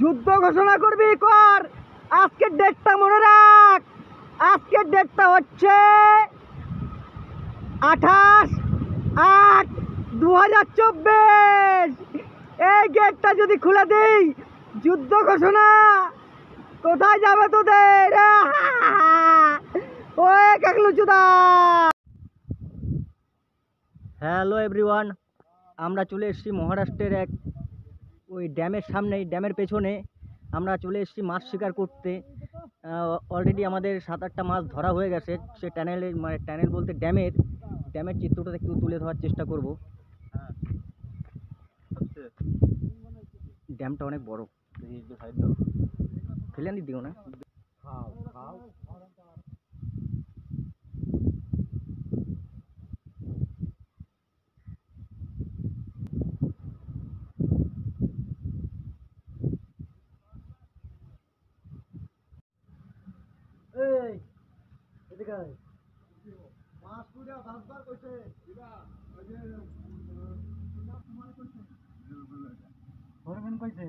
যুদ্ধ ঘোষণা করবি কর। আজকের ডেটটা মনে রাখ, আজকের ডেটটা হচ্ছে 28/8/2024। এই গেটটা যদি খুলে দিই, যুদ্ধ ঘোষণা। কোথায় যাবে তোদের? ওই কাকলু চুদা। হ্যালো এভরিওয়ান, আমরা চলে এসেছি মহারাষ্ট্রের এক ওই ড্যামের সামনেই, ড্যামের পেছনে আমরা চলে এসেছি মাছ শিকার করতে। অলরেডি আমাদের 7-8টা মাছ ধরা হয়ে গেছে। সে ট্যানেলে, মানে ট্যানেল বলতে ড্যামের চিত্রটা একটু তুলে ধরার চেষ্টা করব। ড্যামটা অনেক বড়, ফেলে আনি দিও না। এই এদিকে আয়। মাছ পুরা ভাসবার কইছে দিবা ওই যে তোমার কইছে করবেন কইছে।